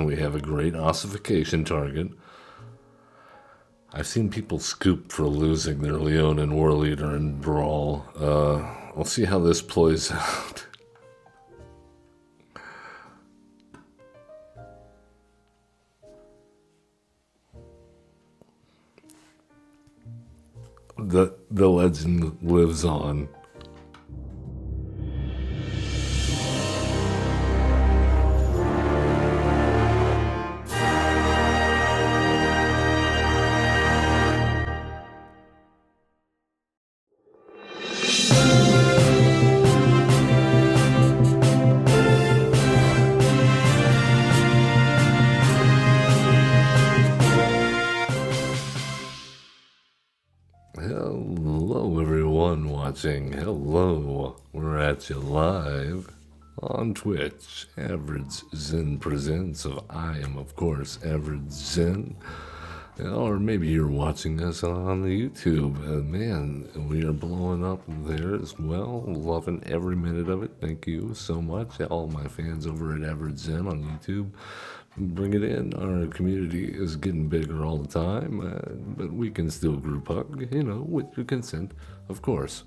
and we have a great ossification target. I've seen people scoop for losing their Leon and War Leader in Brawl. We'll see how this plays out. The legend lives on. Hello, everyone watching. Hello, we're at you live on Twitch. Average Zen presents of I am, of course, Average Zen. Or maybe you're watching us on the YouTube. Man, we are blowing up there as well. Loving every minute of it. Thank you so much, all my fans over at Average Zen on YouTube. Bring it in. Our community is getting bigger all the time, but we can still group hug, with your consent, of course.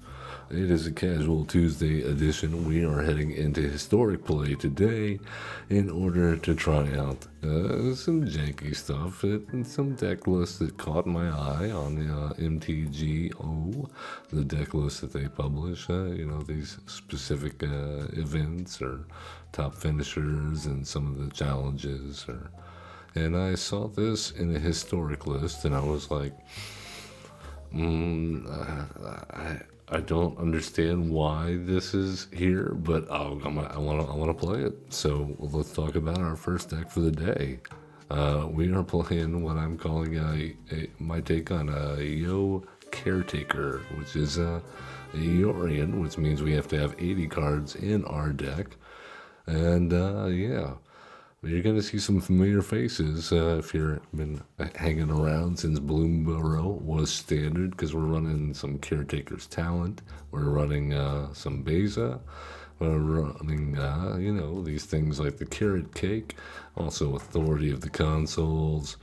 It is a casual Tuesday edition. We are heading into historic play today in order to try out some janky stuff and some deck lists that caught my eye on the MTGO, the deck list that they publish, these specific events or top finishers and some of the challenges. And I saw this in a historic list and I was like, I don't understand why this is here, but I want to play it. So let's talk about our first deck for the day. We are playing what I'm calling my take on a Caretaker, which is a Yorian, which means we have to have 80 cards in our deck. And you're going to see some familiar faces if you've been hanging around since Bloomborough was standard, because we're running some Caretaker's Talent. We're running some Beza. We're running, these things like the Carrot Cake, also Authority of the Consoles,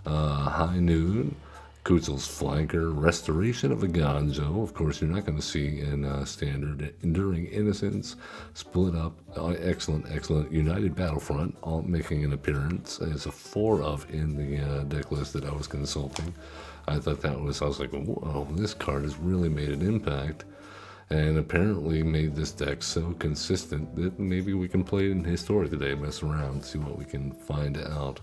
High Noon, Kutzel's Flanker, Restoration of a Ganjo. Of course, you're not going to see in standard. Enduring Innocence, Split Up, excellent. United Battlefront, all making an appearance. It's a 4 of in the deck list that I was consulting. I thought I was like, whoa, this card has really made an impact. And apparently made this deck so consistent that maybe we can play it in Historic today, mess around, see what we can find out.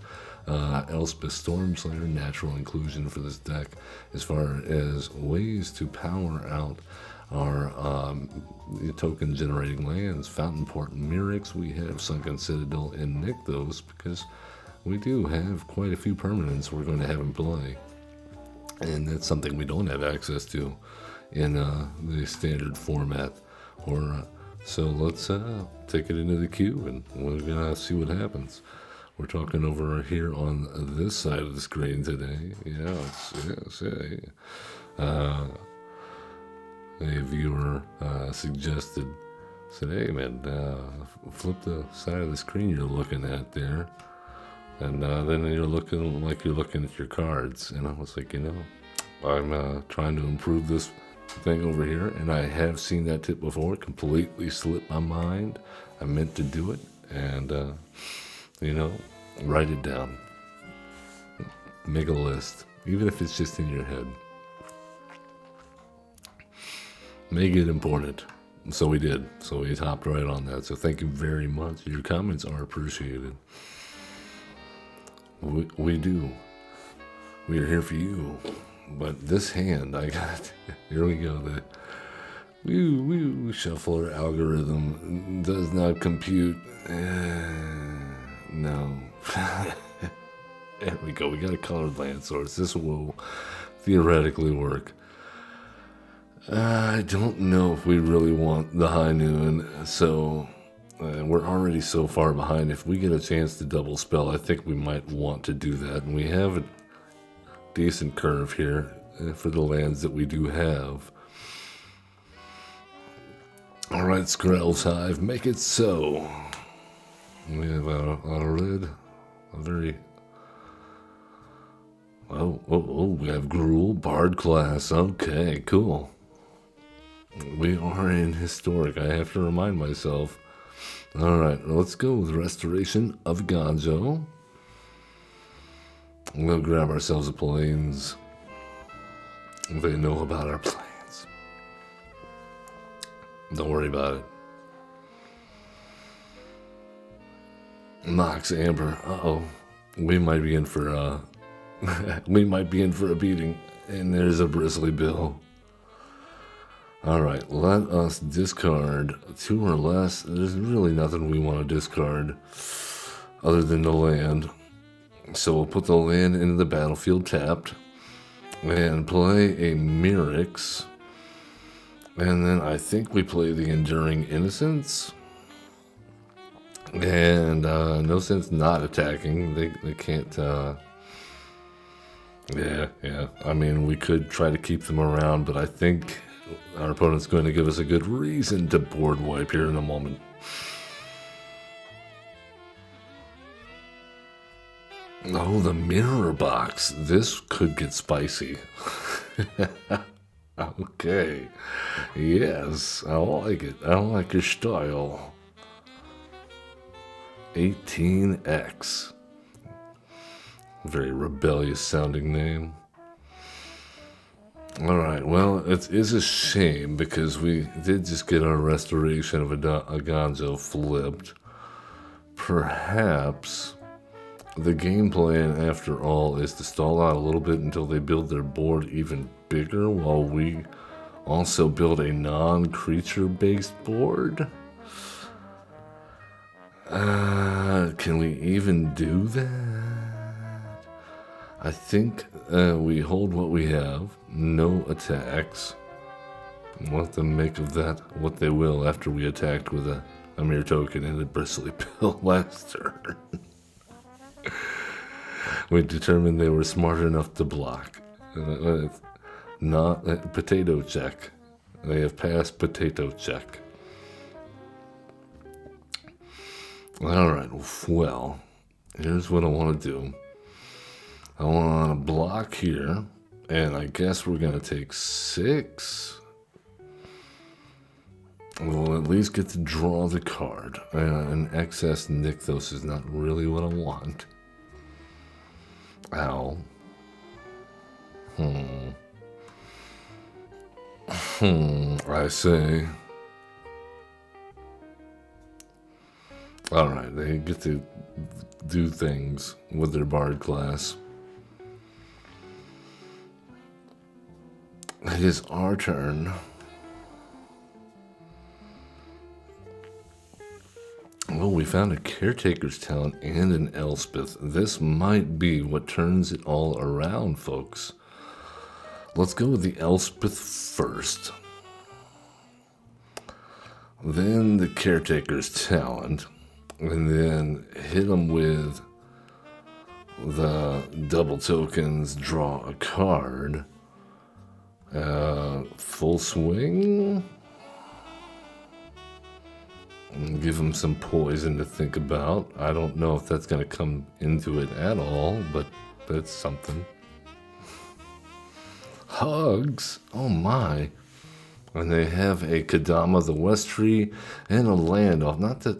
Elspeth Stormslayer, natural inclusion for this deck as far as ways to power out our token generating lands. Fountain Port and Mirrex, we have Sunken Citadel and Nykthos, because we do have quite a few permanents we're going to have in play, and that's something we don't have access to in the standard format. So let's take it into the queue and we're gonna see what happens. We're talking over here on this side of the screen today. Yes. A viewer suggested, said, hey man, flip the side of the screen you're looking at there, and then you're looking like you're looking at your cards. And I was like, I'm trying to improve this thing over here, and I have seen that tip before. It completely slipped my mind. I meant to do it, and write it down. Make a list, even if it's just in your head. Make it important. So we did. So we hopped right on that. So thank you very much. Your comments are appreciated. We do. We are here for you. But this hand, I got, here we go, the shuffler algorithm does not compute. No. There we go, we got a colored land source. This will theoretically work. I don't know if we really want the High Noon, so we're already so far behind. If we get a chance to double spell, I think we might want to do that. And we have a decent curve here for the lands that we do have. All right, Skrell's Hive, make it so. We have a very... Oh, we have Gruul, Bard class. Okay, cool. We are in Historic. I have to remind myself. Alright, let's go with Restoration of Gonzo. We'll grab ourselves a planes. They know about our plans. Don't worry about it. Mox Amber. Uh-oh. We might be in for we might be in for a beating. And there's a Bristly Bill. Alright, let us discard 2 or less. There's really nothing we want to discard other than the land. So we'll put the land into the battlefield tapped and play a Mirix. And then I think we play the Enduring Innocence. And no sense not attacking. They can't... Yeah. I mean, we could try to keep them around, but I think our opponent's going to give us a good reason to board wipe here in a moment. Oh, the mirror box. This could get spicy. Okay. Yes, I like it. I like your style. 18X. Very rebellious sounding name. Alright, well, it is a shame because we did just get our restoration of a Gonzo flipped. Perhaps the game plan, after all, is to stall out a little bit until they build their board even bigger while we also build a non-creature based board. Can we even do that? I think we hold what we have, no attacks. Let them make of that what they will after we attacked with a mere token and a Bristly Bill last turn. We determined they were smart enough to block. Not potato check. They have passed potato check. Alright, well, here's what I want to do. I want to block here, and I guess we're going to take 6. We'll at least get to draw the card. An excess Nykthos is not really what I want. Ow. I say. Alright, they get to do things with their Bard class. It is our turn. Well, we found a Caretaker's talent and an Elspeth. This might be what turns it all around, folks. Let's go with the Elspeth first. Then the Caretaker's talent. And then hit them with the double tokens, draw a card. Full swing. And give him some poison to think about. I don't know if that's going to come into it at all, but that's something. Hugs? Oh my. And they have a Kadama the West Tree and a land off. The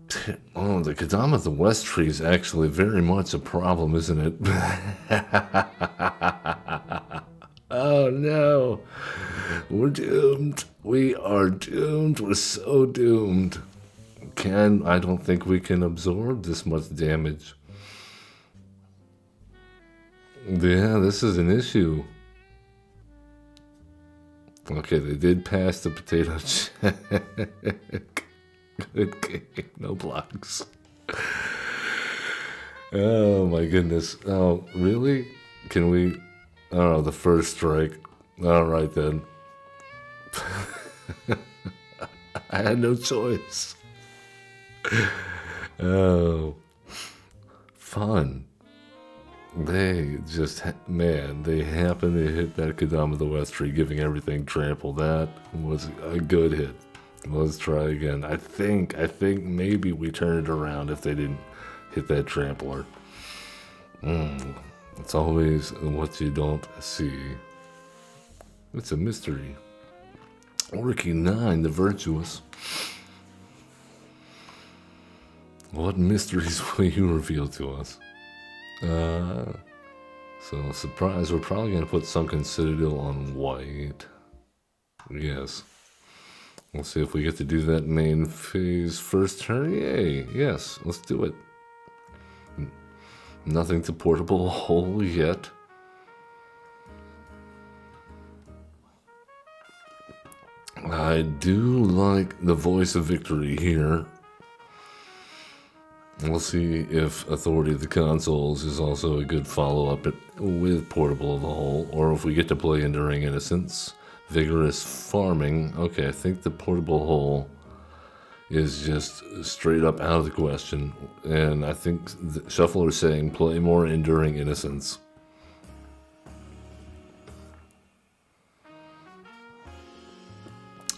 Kadama the West Tree is actually very much a problem, isn't it? Oh no. We're doomed. We are doomed. We're so doomed. I don't think we can absorb this much damage. Yeah, this is an issue. Okay, they did pass the potato check. Good game. No blocks. Oh my goodness. Oh, really? Can we... Oh, the first strike. Alright then. I had no choice. Oh. Fun. They just... Man, they happened to hit that Kadama the West Tree, giving everything trample. That was a good hit. Let's try again. I think maybe we turn it around if they didn't hit that trampler. It's always what you don't see. It's a mystery. Orky 9, the virtuous. What mysteries will you reveal to us? So, surprise, we're probably going to put Sunken Citadel on white. Yes. We'll see if we get to do that main phase first turn. Yay, yes, let's do it. Nothing to portable hole yet. I do like the voice of victory here. We'll see if Authority of the Consoles is also a good follow-up with Portable of the Hole, or if we get to play Enduring Innocence, Vigorous Farming. Okay, I think the Portable Hole is just straight up out of the question, and I think Shuffler is saying play more Enduring Innocence.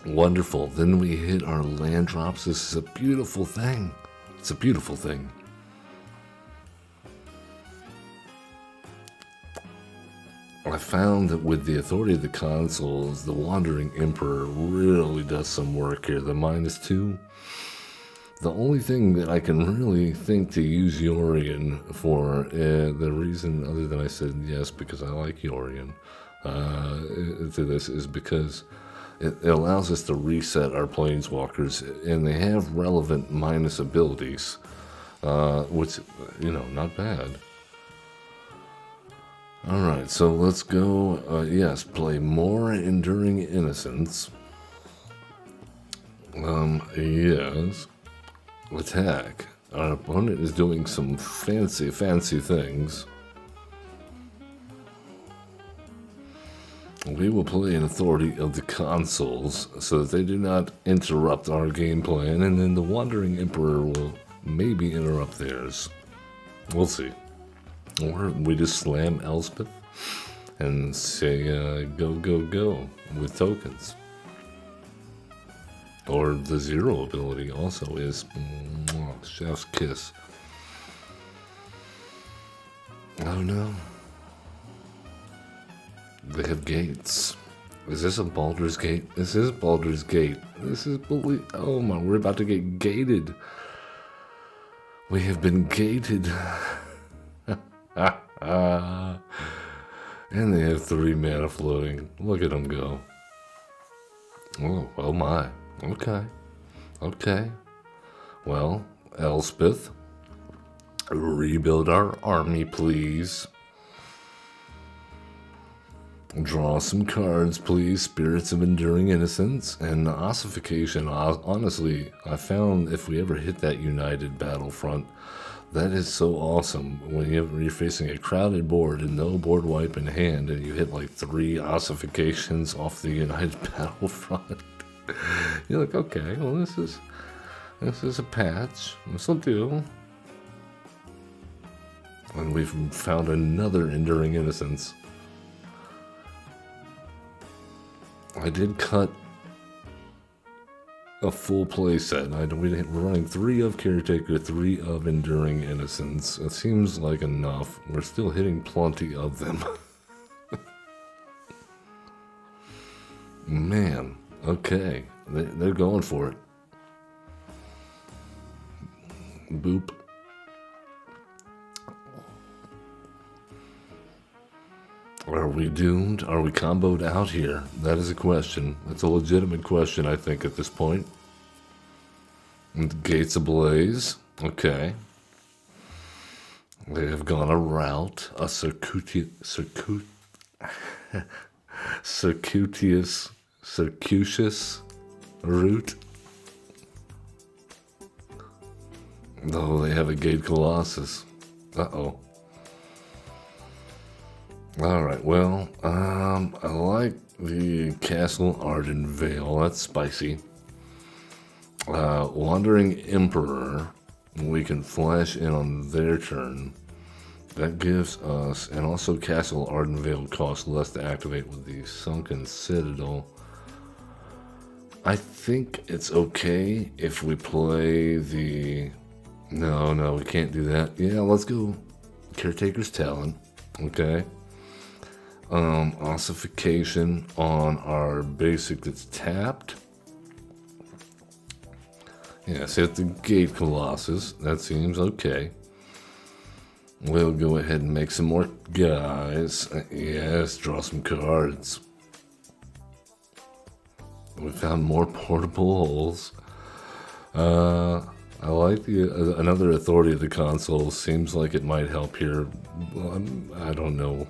Wonderful. Then we hit our land drops. This is a beautiful thing. It's a beautiful thing. I found that with the Authority of the Consoles, the Wandering Emperor really does some work here. The -2. The only thing that I can really think to use Yorion for, the reason other than I said yes because I like Yorion to this, is because it allows us to reset our Planeswalkers, and they have relevant minus abilities, which, not bad. Alright, so let's go, yes, play more Enduring Innocence. Yes. Attack. Our opponent is doing some fancy things. We will play an Authority of the Consoles so that they do not interrupt our game plan, and then the Wandering Emperor will maybe interrupt theirs. We'll see. Or we just slam Elspeth and say go, go, go with tokens. Or the 0 ability also is Chef's Kiss. Oh no. They have gates. Is this a Baldur's Gate? This is Baldur's Gate. This is oh my, we're about to get gated. We have been gated. And they have 3 mana floating. Look at them go. Oh my. Okay. Well, Elspeth, rebuild our army, please. Draw some cards, please. Spirits of Enduring Innocence and Ossification. Honestly, I found if we ever hit that United Battlefront, that is so awesome. When you're facing a crowded board and no board wipe in hand, and you hit like 3 Ossifications off the United Battlefront. You're like, okay, well this is a patch. This'll do. And we've found another Enduring Innocence. I did cut a full play set. We're running 3 of Caretaker, 3 of Enduring Innocence. It seems like enough. We're still hitting plenty of them. Man, okay. They're going for it. Boop. Are we doomed? Are we comboed out here? That is a question. That's a legitimate question, I think, at this point. And gates ablaze. Okay. They have gone a route. A circuitous route. Oh, they have a Gate Colossus. Uh-oh. Alright, well, I like the Castle Arden Vale. That's spicy. Wandering Emperor, we can flash in on their turn. That gives us, and also Castle Arden Vale costs less to activate with the Sunken Citadel. I think it's okay if we play the... No, we can't do that. Yeah, let's go Caretaker's Talent. Okay. Ossification on our basic that's tapped. Yes, hit the Gate Colossus. That seems okay. We'll go ahead and make some more guys. Yes, draw some cards. We found more portable holes. I like the another authority of the console. Seems like it might help here. Well, I don't know.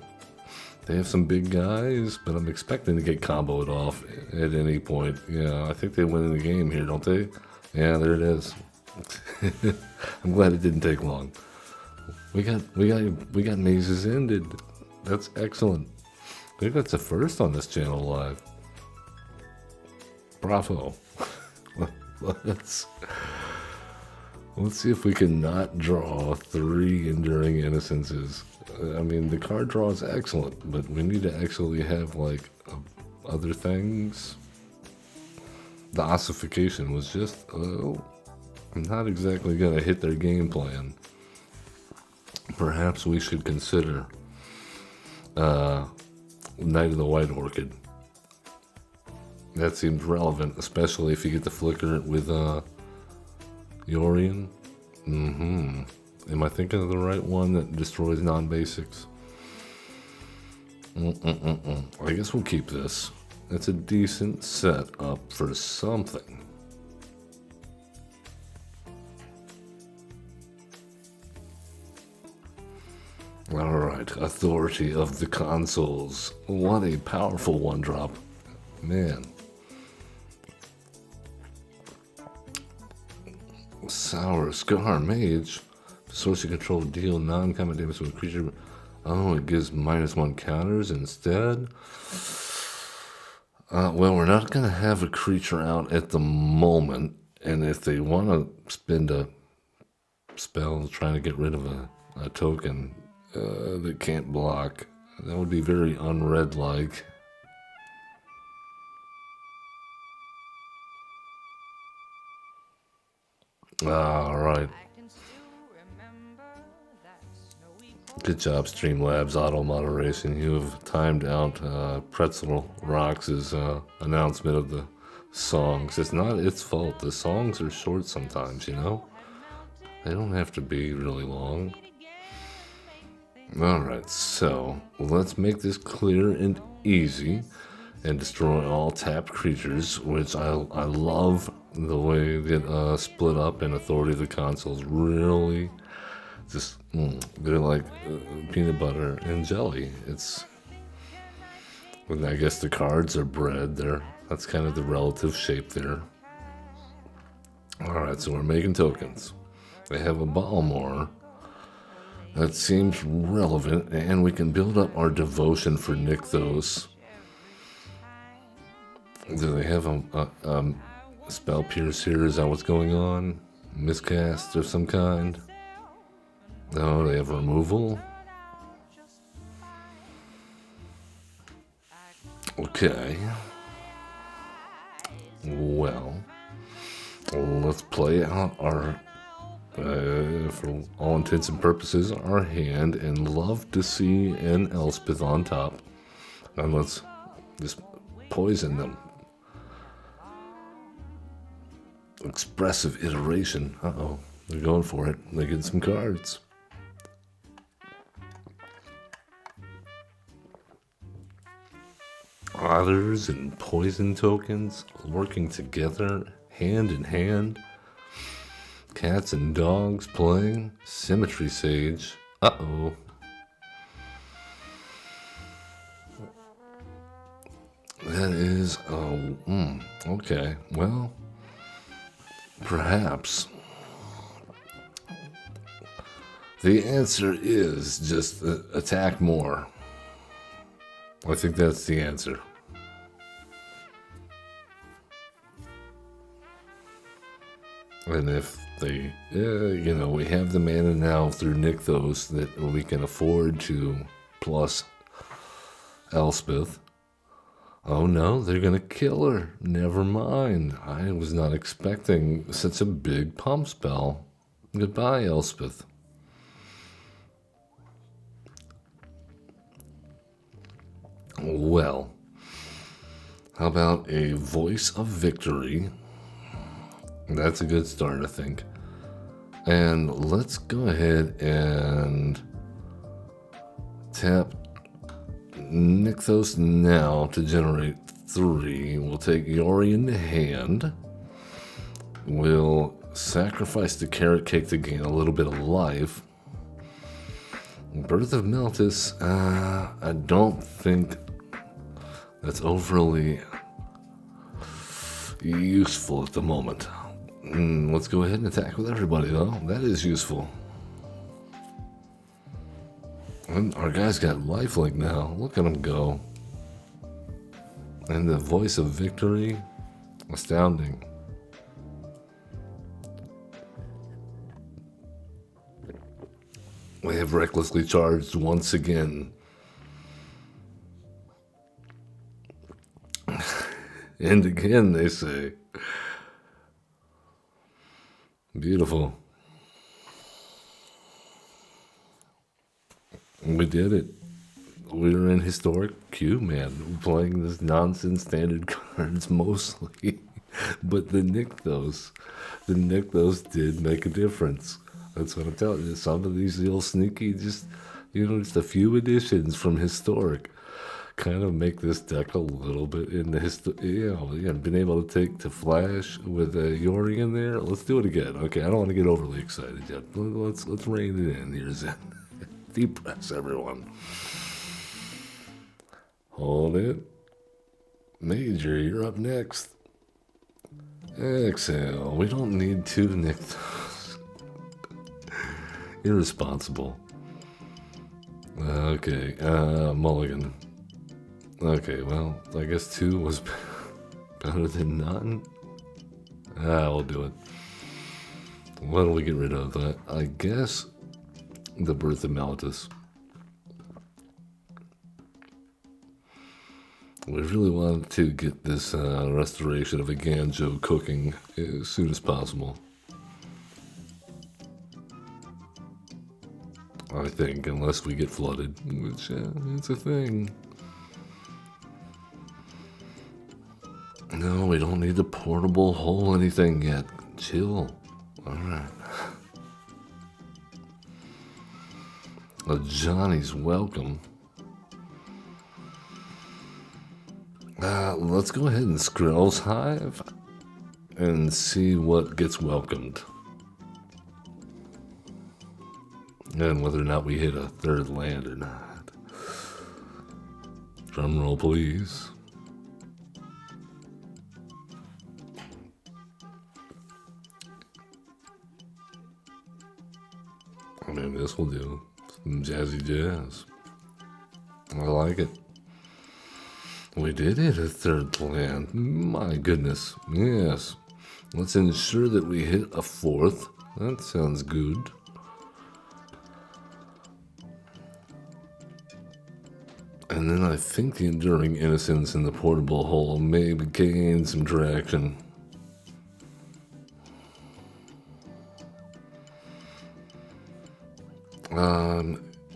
They have some big guys, but I'm expecting to get comboed off at any point. Yeah, I think they win in the game here, don't they? Yeah, there it is. I'm glad it didn't take long. We got mazes ended. That's excellent. I think that's the first on this channel live. Bravo. Let's see if we can not draw 3 Enduring Innocences. I mean, the card draw is excellent, but we need to actually have, like, other things. The ossification was just, I'm not exactly going to hit their game plan. Perhaps we should consider Knight of the White Orchid. That seems relevant, especially if you get to flicker it with Yorion. Am I thinking of the right one that destroys non-basics? I guess we'll keep this. It's a decent setup for something. Alright, Authority of the Consoles. What a powerful one-drop. Man. Sour Scar Mage. Source you control deal non-combat damage to a creature. Oh, it gives -1 counters instead. Well, we're not going to have a creature out at the moment. And if they want to spend a spell trying to get rid of a token that can't block, that would be very unred-like. Alright. Good job, Streamlabs Auto Moderation. You have timed out Pretzel Rocks' announcement of the songs. It's not its fault. The songs are short sometimes, you know? They don't have to be really long. Alright, so let's make this clear and easy and destroy all tapped creatures, which I love the way that split up and Authority of the Consoles really just, they're like peanut butter and jelly. It's, well, I guess the cards are bread there. That's kind of the relative shape there. Alright, so we're making tokens. They have a Balmor. That seems relevant, and we can build up our devotion for Nykthos. Do they have a spell pierce here? Is that what's going on? Miscast of some kind? No, they have removal. Okay. Well, let's play out our, for all intents and purposes, our hand, and love to see an Elspeth on top. And let's just poison them. Expressive iteration. Uh-oh, they're going for it. They get some cards. Otters and poison tokens working together, hand in hand. Cats and dogs playing. Symmetry Sage. Uh-oh. That is, okay. Well, perhaps the answer is just attack more. I think that's the answer. And if they, we have the mana now through Nykthos that we can afford to plus Elspeth. Oh no, they're gonna kill her. Never mind. I was not expecting such a big pump spell. Goodbye, Elspeth. Well, how about a voice of victory? That's a good start, I think. And let's go ahead and tap Nykthos now to generate 3. We'll take Yori in the hand. We'll sacrifice the carrot cake to gain a little bit of life. Birth of Meltis, I don't think that's overly useful at the moment. Let's go ahead and attack with everybody, though. That is useful. And our guy's got lifelink now. Look at him go. And the voice of victory, astounding. We have recklessly charged once again. And again, they say. Beautiful. We did it. We were in historic queue, man. Playing this nonsense standard cards mostly. But the Nykthos did make a difference. That's what I'm telling you. Some of these little sneaky, just a few additions from historic kind of make this deck a little bit in the been able to take to flash with Yori in there. Let's do it again. Okay, I don't want to get overly excited yet. Let's rein it in here, Zen. Deep breaths, everyone. Hold it. Major, you're up next. Exhale. We don't need 2 Nykthos. Irresponsible. Okay, mulligan. Okay, well, I guess 2 was better than none. We'll do it. What do we get rid of? I guess the Birth of Meltis. We really wanted to get this restoration of a Ganjo cooking as soon as possible. I think, unless we get flooded, which it's a thing. No, we don't need the portable hole anything yet. Chill. Alright. Johnny's welcome. Let's go ahead and Skrill's Hive and see what gets welcomed. And whether or not we hit a 3rd land or not. Drum roll, please. I mean, this will do. Some jazzy jazz. I like it. We did hit a 3rd land. My goodness. Yes. Let's ensure that we hit a 4th. That sounds good. And then I think the Enduring Innocence in the portable hole may gain some traction.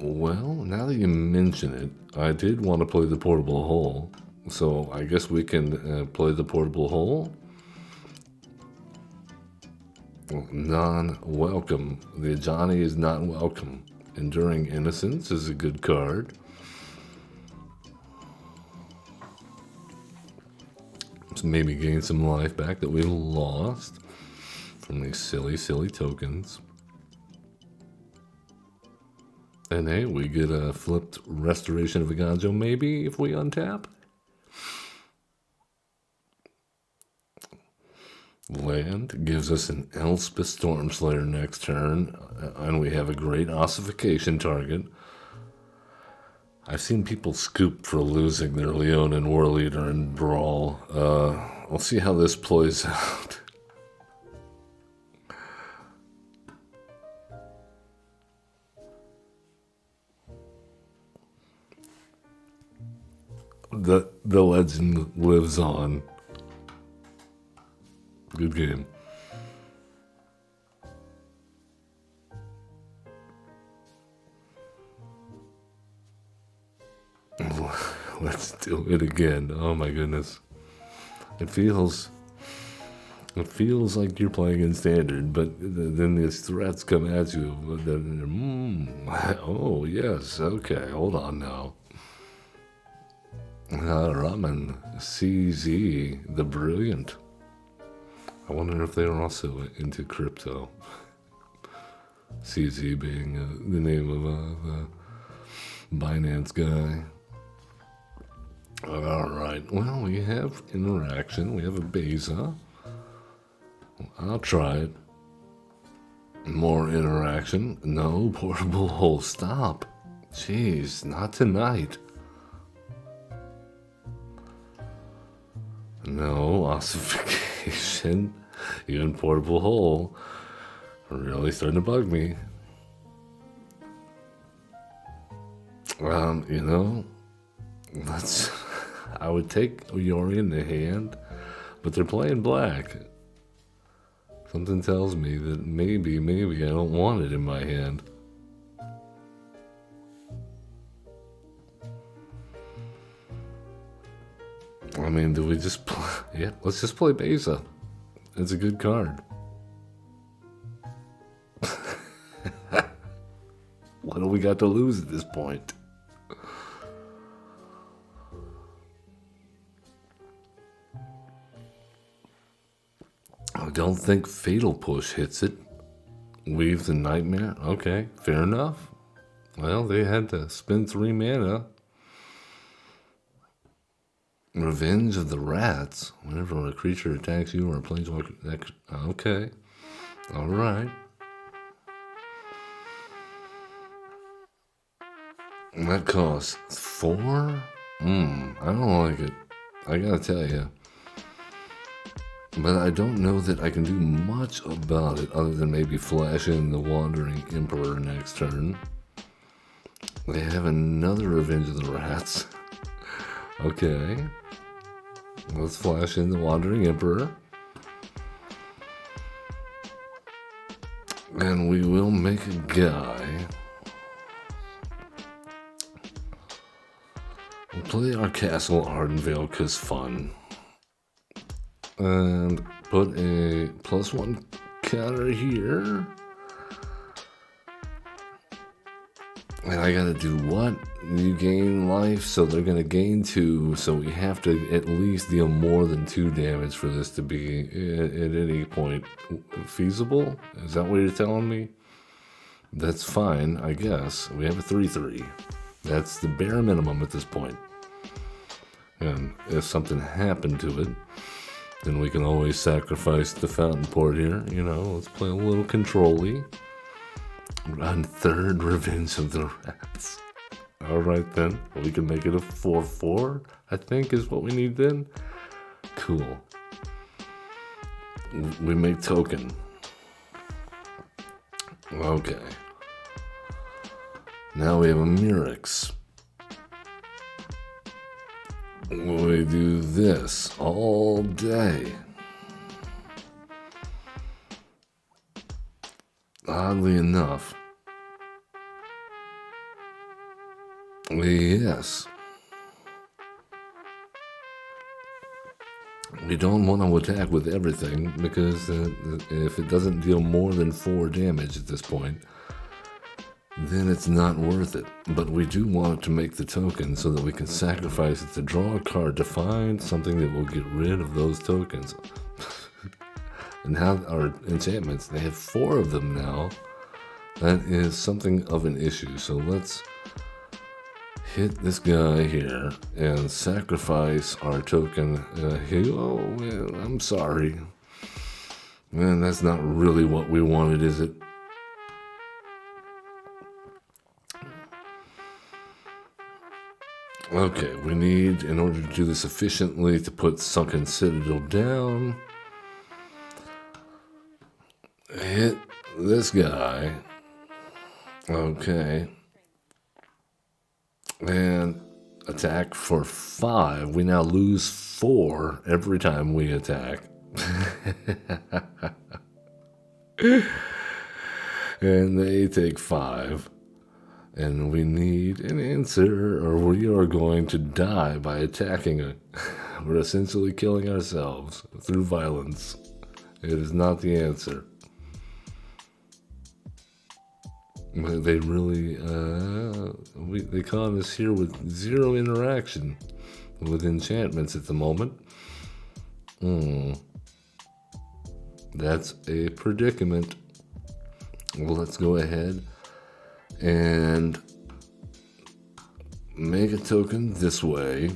Well, now that you mention it, I did want to play the portable hole. So I guess we can play the portable hole. Non-welcome. The Johnny is not welcome. Enduring Innocence is a good card. So maybe gain some life back that we lost from these silly, silly tokens. And hey, we get a flipped Restoration of a Ganjo maybe if we untap. Land gives us an Elspeth Stormslayer next turn, and we have a great ossification target. I've seen people scoop for losing their Leon and War Leader in Brawl. We'll see how this plays out. the legend lives on. Good game. Let's do it again. Oh my goodness. It feels like you're playing in standard, but then these threats come at you. Oh yes, okay, hold on now. Raman CZ, the Brilliant. I wonder if they're also into crypto. CZ being the name of the Binance guy. All right. Well, we have interaction. We have a beta. I'll try it. More interaction. No portable hole. Stop. Jeez, not tonight. No ossification. Even portable hole. Really starting to bug me. You know, I would take Yori in the hand, but they're playing black. Something tells me that maybe I don't want it in my hand. I mean, do we just play? Yeah, let's just play Beza. It's a good card. What do we got to lose at this point? I don't think Fatal Push hits it. Weave the Nightmare. Okay, fair enough. Well, they had to spend 3 mana. Revenge of the Rats. Whenever a creature attacks you or a planeswalker. Okay. Alright. That costs 4? I don't like it. I gotta tell you. But I don't know that I can do much about it other than maybe flash in the Wandering Emperor next turn. They have another Revenge of the Rats. Okay. Let's flash in the Wandering Emperor. And we will make a guy. We'll play our Castle Ardenvale because fun. And put a +1 counter here. And I gotta do what? You gain life, so they're gonna gain 2, so we have to at least deal more than 2 damage for this to be at any point feasible? Is that what you're telling me? That's fine, I guess. We have a 3/3. That's the bare minimum at this point. And if something happened to it, then we can always sacrifice the Fountain Port here. You know, let's play a little control-y. Run 3rd Revenge of the Rats. Alright then, we can make it a 4/4, I think is what we need then. Cool. We make token. Okay. Now we have a Murex. We do this all day. Oddly enough, yes, we don't want to attack with everything because if it doesn't deal more than 4 damage at this point, then it's not worth it. But we do want it to make the token so that we can sacrifice it to draw a card to find something that will get rid of those tokens. And how our enchantments, they have 4 of them now. That is something of an issue. So let's hit this guy here and sacrifice our token. Oh, man, I'm sorry. Man, that's not really what we wanted, is it? Okay, we need, in order to do this efficiently, to put Sunken Citadel down. Hit this guy. Okay. And attack for 5. We now lose 4 every time we attack. And they take 5. And we need an answer, or we are going to die by attacking it. We're essentially killing ourselves through violence. It is not the answer. They really, they caught us here with 0 interaction with enchantments at the moment. That's a predicament. Well, let's go ahead and make a token this way.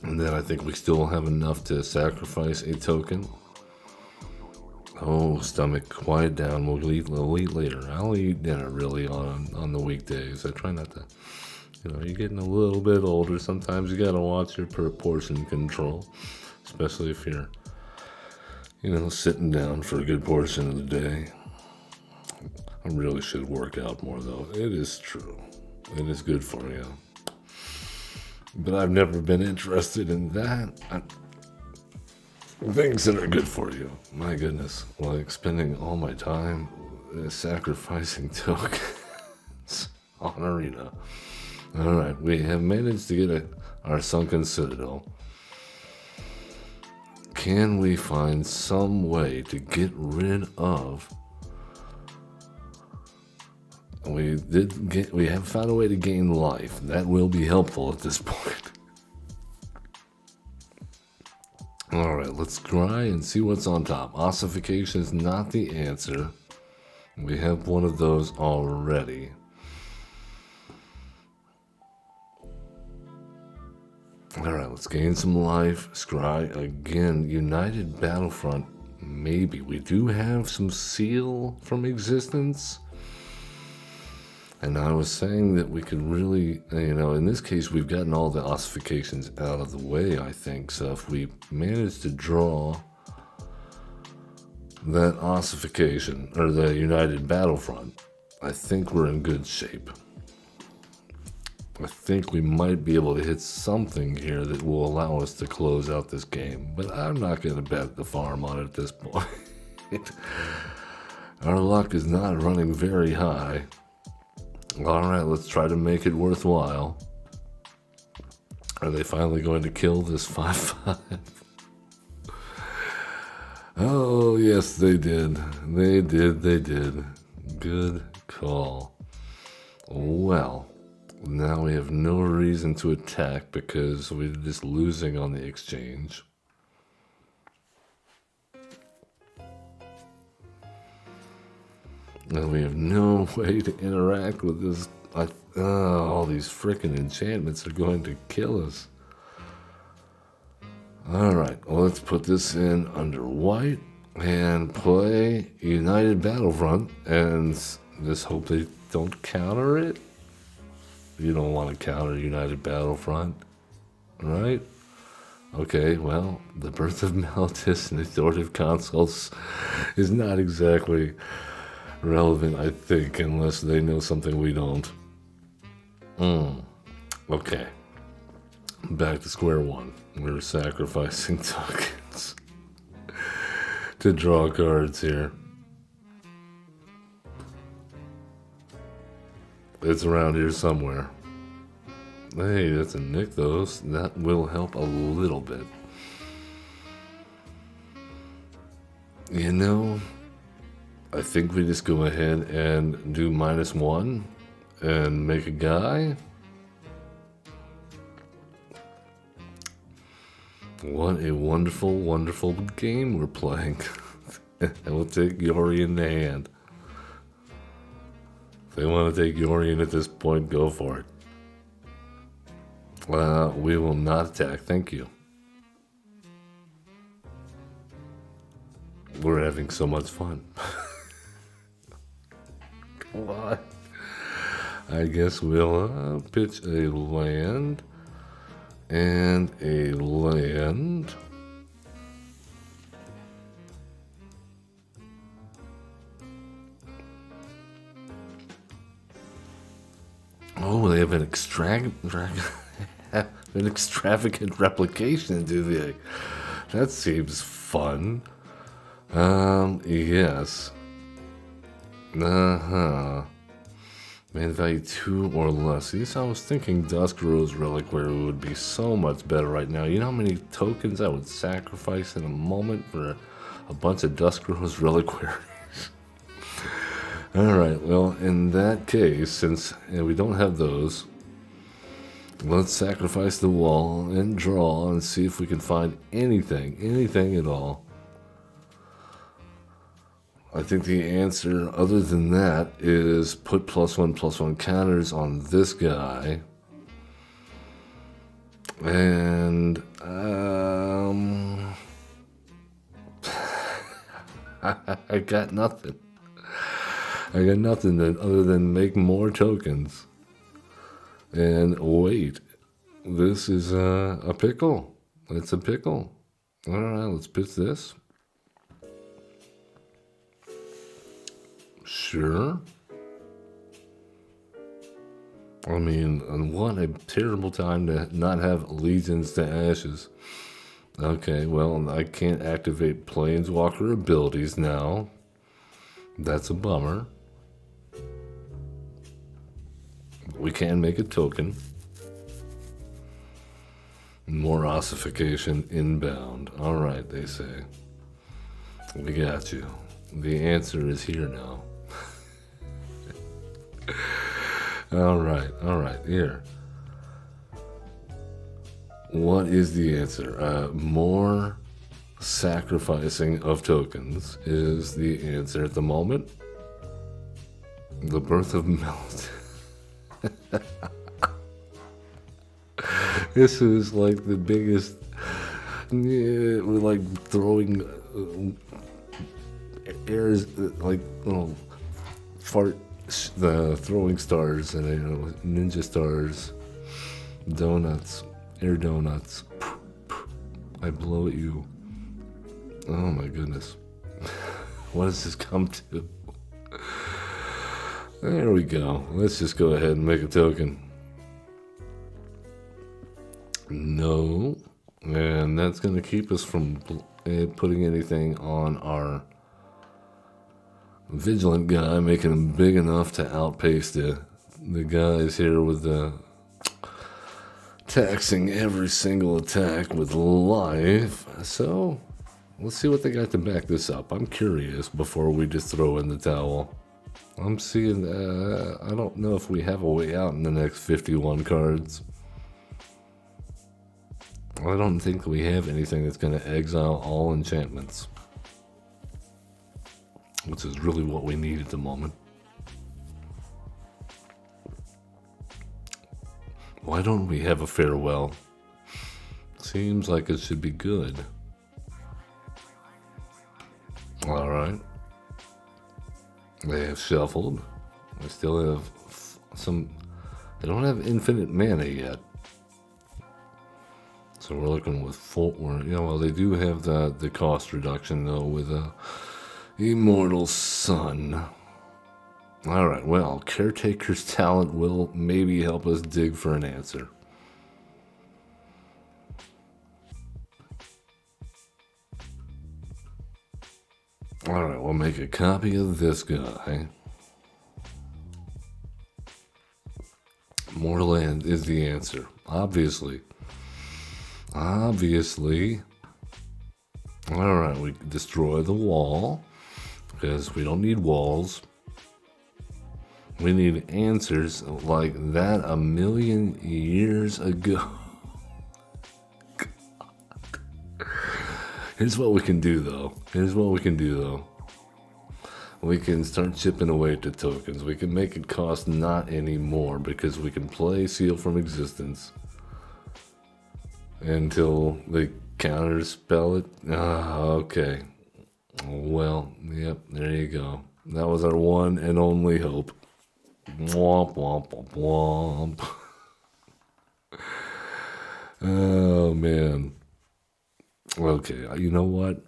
And then I think we still have enough to sacrifice a token. Oh, stomach, quiet down. We'll eat later. I'll eat dinner really on the weekdays. I try not to, you're getting a little bit older. Sometimes you gotta watch your portion control, especially if you're, sitting down for a good portion of the day. I really should work out more though. It is true. It is good for you. But I've never been interested in that. Things that are good for you. My goodness. Like spending all my time sacrificing tokens on Arena. Alright, we have managed to get our sunken citadel. Can we find some way to get rid of... We have found a way to gain life. That will be helpful at this point. Alright, let's try and see what's on top. Ossification is not the answer. We have one of those already. Alright, let's gain some life. Scry again. United Battlefront. Maybe. We do have some seal from existence. And I was saying that we could really, in this case, we've gotten all the ossifications out of the way, I think. So if we manage to draw that ossification, or the United Battlefront, I think we're in good shape. I think we might be able to hit something here that will allow us to close out this game. But I'm not going to bet the farm on it at this point. Our luck is not running very high. Alright, let's try to make it worthwhile. Are they finally going to kill this 5/5? Oh, yes, they did. They did. Good call. Well, now we have no reason to attack because we're just losing on the exchange. And we have no way to interact with this. All these frickin' enchantments are going to kill us. Alright, well, let's put this in under white and play United Battlefront and just hope they don't counter it. You don't want to counter United Battlefront, right? Okay, well, the Birth of Malthus and Authoritative Consuls is not exactly relevant, I think, unless they know something we don't. Okay. Back to square one. We're sacrificing tokens to draw cards here. It's around here somewhere. Hey, that's a Nykthos. That will help a little bit. I think we just go ahead and do -1 and make a guy. What a wonderful, wonderful game we're playing. And we'll take Yori in the hand. If they want to take Yorian at this point, go for it. We will not attack, thank you. We're having so much fun. Come on. I guess we'll pitch a land and a land. Oh, they have an an extravagant replication, do they? That seems fun. Yes. Uh-huh. Man value 2 or less. See, I was thinking Dusk Rose Reliquary would be so much better right now. You know how many tokens I would sacrifice in a moment for a bunch of Dusk Rose Reliquaries? Alright, well, in that case, since we don't have those, let's sacrifice the wall and draw and see if we can find anything at all. I think the answer, other than that, is put +1/+1 counters on this guy. And, I got nothing. I got nothing other than make more tokens. And wait, this is a pickle. It's a pickle. All right, let's pitch this. Sure. I mean, what a terrible time to not have Legions to Ashes. Okay, well, I can't activate Planeswalker abilities now. That's a bummer. We can make a token. More ossification inbound. All right, they say. We got you. The answer is here now. All right, here. What is the answer? More sacrificing of tokens is the answer at the moment. The birth of melt. This is like the biggest. Yeah, we're like throwing airs, like little fart, the throwing stars and ninja stars, donuts, air donuts. I blow at you. Oh my goodness. What does this come to? There we go. Let's just go ahead and make a token. No. And that's going to keep us from putting anything on our Vigilant guy, making him big enough to outpace the guys here with the taxing every single attack with life. So let's see what they got to back this up. I'm curious before we just throw in the towel. I'm seeing, I don't know if we have a way out in the next 51 cards. I don't think we have anything that's going to exile all enchantments, which is really what we need at the moment. Why don't we have a farewell? Seems like it should be good. All right. They have shuffled. They still have some. They don't have infinite mana yet. So we're looking with full. Well, they do have the cost reduction though with a Immortal Sun. All right. Well, Caretaker's talent will maybe help us dig for an answer. All right, we'll make a copy of this guy. More land is the answer, obviously. Obviously. All right, we destroy the wall because we don't need walls. We need answers like that a million years ago. Here's what we can do, though. We can start chipping away at the tokens. We can make it cost not any more because we can play Seal from Existence until they counterspell it. Okay. Well, yep, there you go. That was our one and only hope. Womp, womp, womp, womp. Oh, man. Okay, you know what?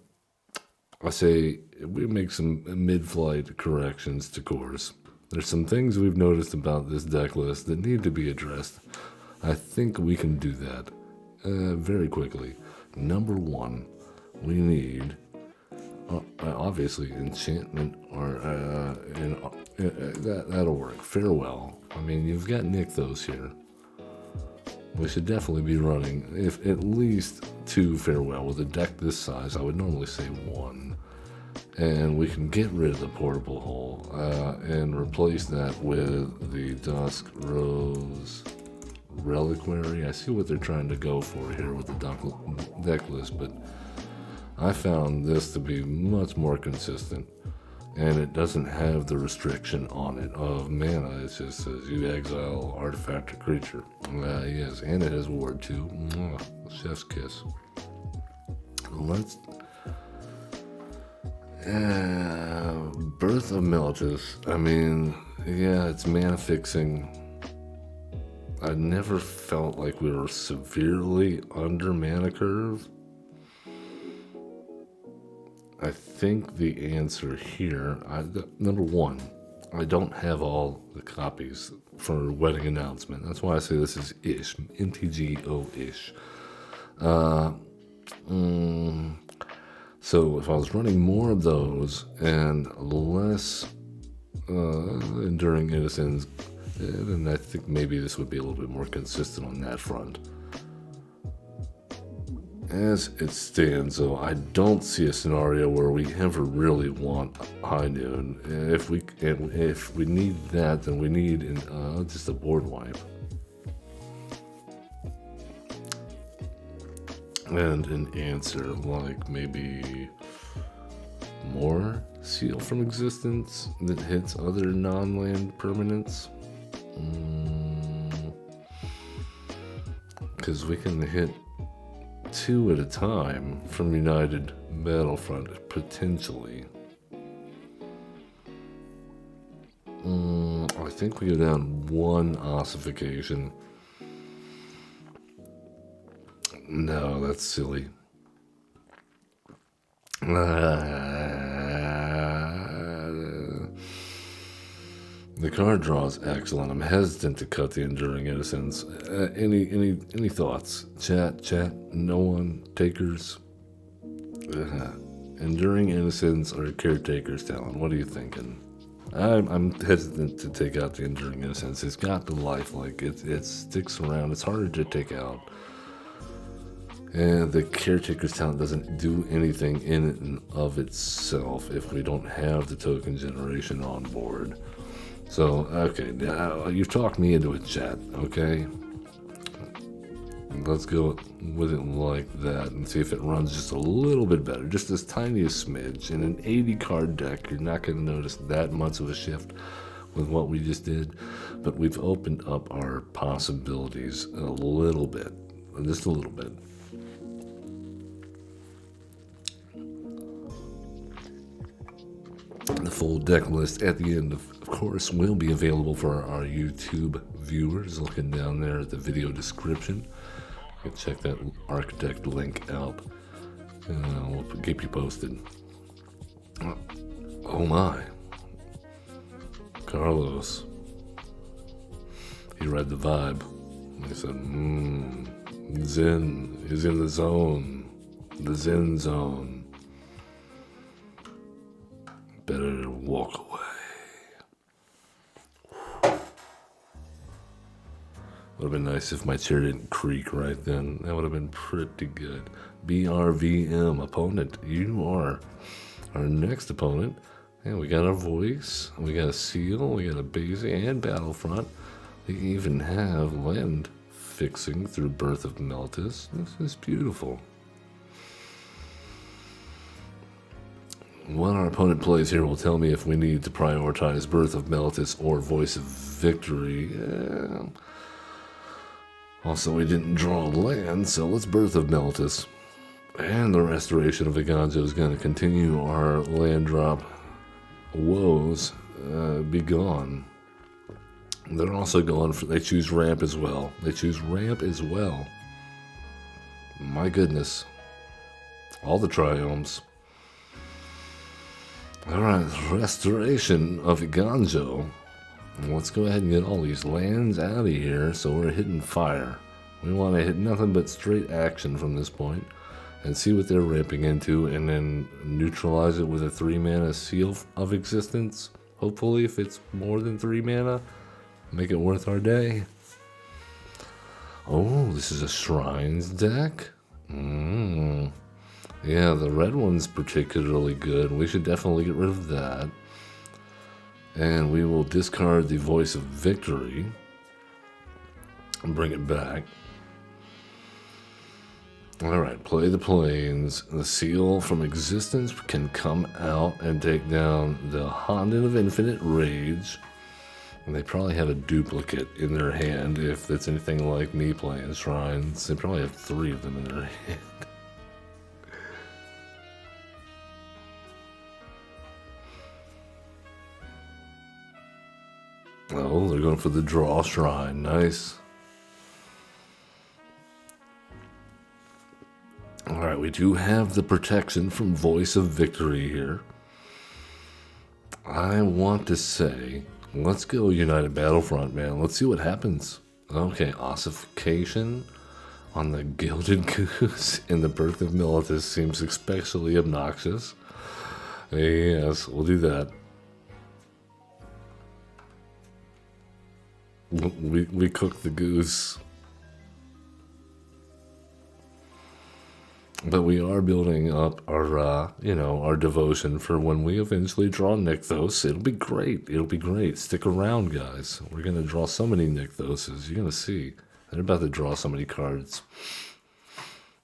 I say we make some mid-flight corrections to cores. There's some things we've noticed about this deck list that need to be addressed. I think we can do that very quickly. Number one, we need obviously enchantment or that'll work. Farewell. I mean, you've got Nykthos here. We should definitely be running if at least 2 farewell with a deck this size. I would normally say 1. And we can get rid of the portable hole and replace that with the Dusk Rose Reliquary. I see what they're trying to go for here with the deck list, but I found this to be much more consistent, and it doesn't have the restriction on it of mana. It just says you exile artifact or creature. Yes, and it has ward too. Chef's kiss. Let's Birth of Meltus. I mean, yeah, it's mana fixing. I never felt like we were severely under mana curve. I think the answer here, number one, I don't have all the copies for Wedding Announcement. That's why I say this is ish, MTGO-ish. So if I was running more of those and less Enduring Innocence, then I think maybe this would be a little bit more consistent on that front. As it stands, though, I don't see a scenario where we ever really want High Noon. If we need that, then we need just a board wipe. And an answer like maybe more Seal from Existence that hits other non-land permanents. Because we can hit 2 at a time from United Battlefront, potentially. I think we go down 1 ossification. No, that's silly. The card draw is excellent. I'm hesitant to cut the Enduring Innocence. Any thoughts? Chat. No one. Takers. Enduring Innocence or Caretaker's Talent. What are you thinking? I'm hesitant to take out the Enduring Innocence. It's got the life, like it sticks around. It's harder to take out. And the Caretaker's Talent doesn't do anything in and of itself if we don't have the token generation on board. So, okay, now you've talked me into it, chat, okay? Let's go with it like that and see if it runs just a little bit better, just this tiniest smidge. In an 80 card deck, you're not going to notice that much of a shift with what we just did, but we've opened up our possibilities a little bit, just a little bit. The full deck list at the end, of course, will be available for our YouTube viewers. Looking down there at the video description, you can check that Architect link out, and we'll keep you posted. Oh my, Carlos, he read the vibe. He said, Zen is in the zone, the Zen zone. Better walk away. Would have been nice if my chair didn't creak right then. That would have been pretty good. BRVM, opponent, you are our next opponent. And we got our voice, we got a seal, we got a base and battlefront. They even have land fixing through Birth of Meltus. This is beautiful. What our opponent plays here will tell me if we need to prioritize Birth of Meltus or Voice of Victory. Also, we didn't draw land, so let's Birth of Meltus. And the Restoration of Iganjo is going to continue our land drop woes be gone. They're also going for, they choose ramp as well. My goodness. All the triomes. Alright, Restoration of Iganjo. Let's go ahead and get all these lands out of here so we're hitting fire. We want to hit nothing but straight action from this point and see what they're ramping into and then neutralize it with a 3-mana Seal of Existence. Hopefully, if it's more than 3 mana, make it worth our day. Oh, this is a Shrines deck? Yeah, the red one's particularly good. We should definitely get rid of that. And we will discard the Voice of Victory and bring it back. Alright, play the Plains. The Seal from Existence can come out and take down the Honden of Infinite Rage. And they probably have a duplicate in their hand if it's anything like me playing Shrines. They probably have 3 of them in their hand. Oh, they're going for the draw Shrine. Nice. Alright, we do have the protection from Voice of Victory here. I want to say, let's go United Battlefront, man. Let's see what happens. Okay, ossification on the Gilded Goose in the Birth of Militus seems especially obnoxious. Yes, we'll do that. We cooked the goose. But we are building up our, our devotion for when we eventually draw Nykthos. It'll be great. It'll be great. Stick around, guys. We're going to draw so many Nykthoses. You're going to see. They're about to draw so many cards.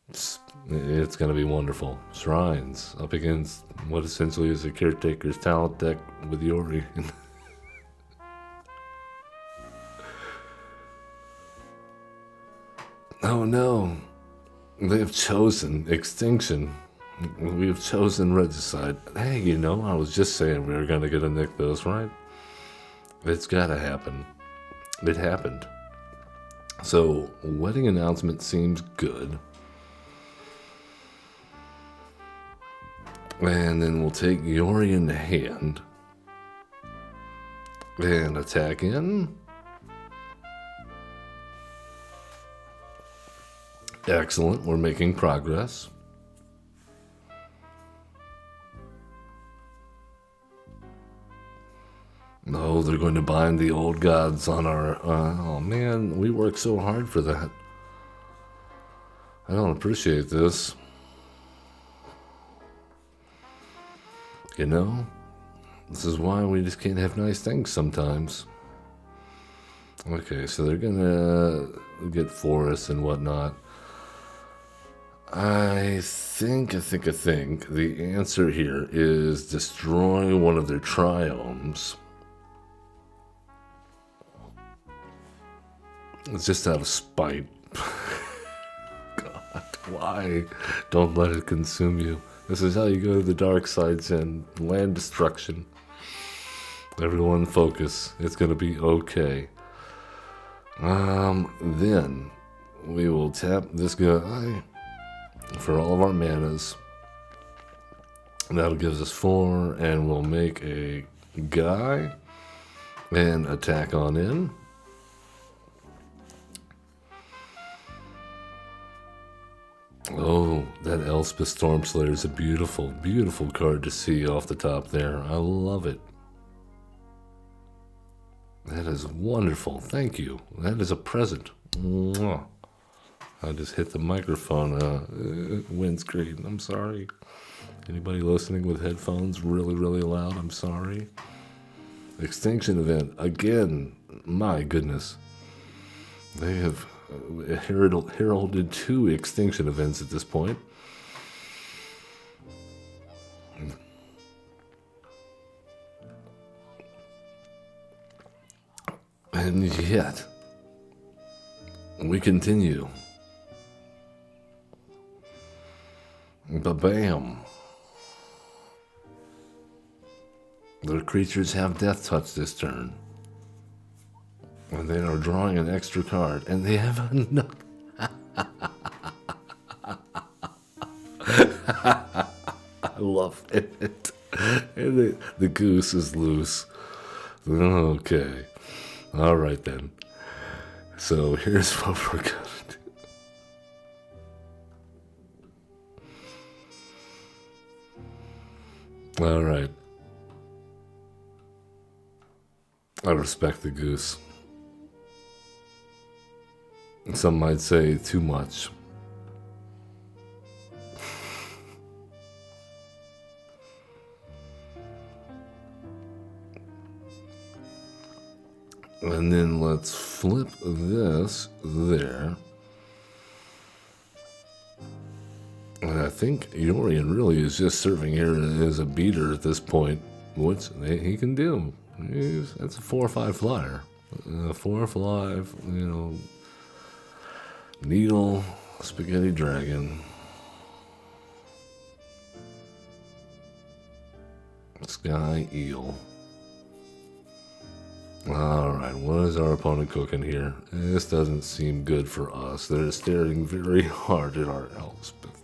It's going to be wonderful. Shrines up against what essentially is a Caretaker's talent deck with Yori. Oh no. They have chosen Extinction. We have chosen Regicide. Hey, I was just saying we were going to get a Nykthos, right? It's got to happen. It happened. So, wedding announcement seems good. And then we'll take Yori in the hand. And attack in. Excellent, we're making progress. No, they're going to bind the old gods on our... oh man, we worked so hard for that. I don't appreciate this. This is why we just can't have nice things sometimes. Okay, so they're gonna get forests and whatnot. I think the answer here is destroy one of their triomes. It's just out of spite. God, why? Don't let it consume you. This is how you go to the dark sides and land destruction. Everyone focus. It's gonna be okay. Then we will tap this guy for all of our manas. That'll give us 4, and we'll make a guy and attack on in. Oh, that Elspeth Stormslayer is a beautiful, beautiful card to see off the top there. I love it. That is wonderful. Thank you. That is a present. Mwah. I just hit the microphone windscreen. I'm sorry. Anybody listening with headphones really, really loud? I'm sorry. Extinction event. Again. My goodness. They have heralded 2 extinction events at this point. And yet, we continue. Ba-bam. Their creatures have Death Touch this turn. And they are drawing an extra card. And they have enough. I love it. And the goose is loose. Okay. All right then. So here's what we're gonna do. All right. I respect the goose. Some might say too much. And then let's flip this there. And I think Yorian really is just serving here as a beater at this point, which he can do. That's a 4/5 flyer. 4/5, needle, spaghetti dragon. Sky eel. Alright, what is our opponent cooking here? This doesn't seem good for us. They're staring very hard at our Elspeth.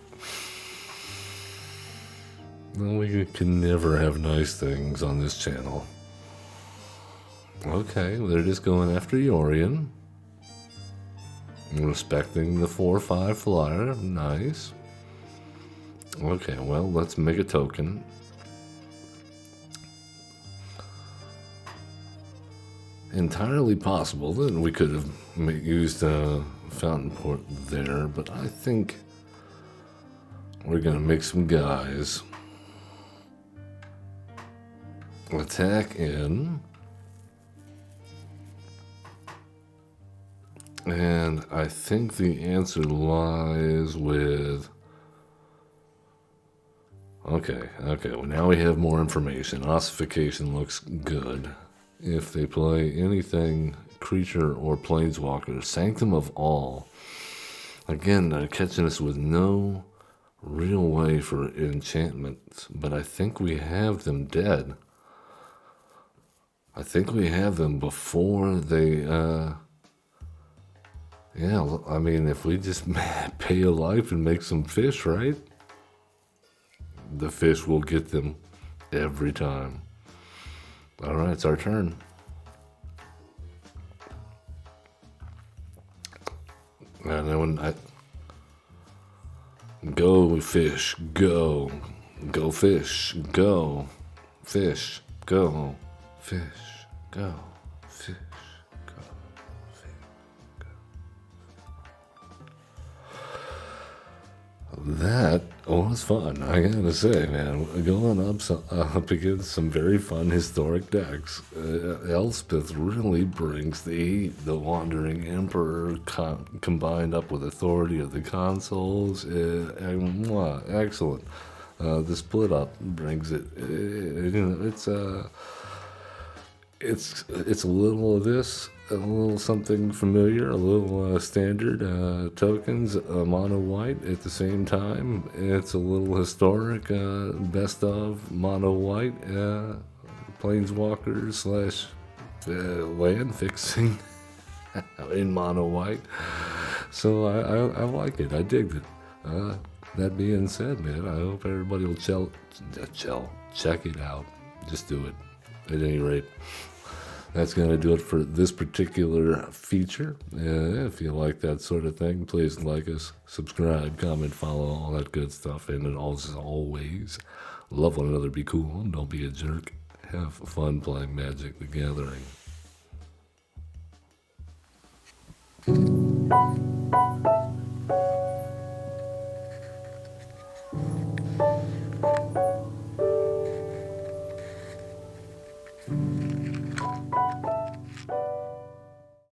Well, we can never have nice things on this channel. Okay, they're just going after Yorian. Respecting the 4/5 flyer. Nice. Okay, well, let's make a token. Entirely possible that we could have used a fountain port there, but I think we're gonna make some guys attack in, and I think the answer lies with okay, well now we have more information. Ossification looks good. If they play anything, creature or planeswalker, Sanctum of All. Again, they're catching us with no real way for enchantments, but I think we have them dead. I think we have them before they, yeah, I mean, if we just pay a life and make some fish, right? The fish will get them every time. All right, it's our turn. And then when go fish, go fish, go fish, go fish, go fish, go fish, go. That was fun, I gotta say, man. Going up against some very fun historic decks. Elspeth really brings the Wandering Emperor combined up with Authority of the Consoles. Excellent. The split up brings it. It's a little of this, a little something familiar, a little standard tokens, mono white at the same time. It's a little historic, best of mono white, planeswalkers / land fixing in mono white. So I like it. I digged it. That being said, man, I hope everybody will check it out. Just do it. At any rate, that's going to do it for this particular feature. If you like that sort of thing, please like us, subscribe, comment, follow, all that good stuff. And as always, love one another, be cool, don't be a jerk. Have fun playing Magic the Gathering.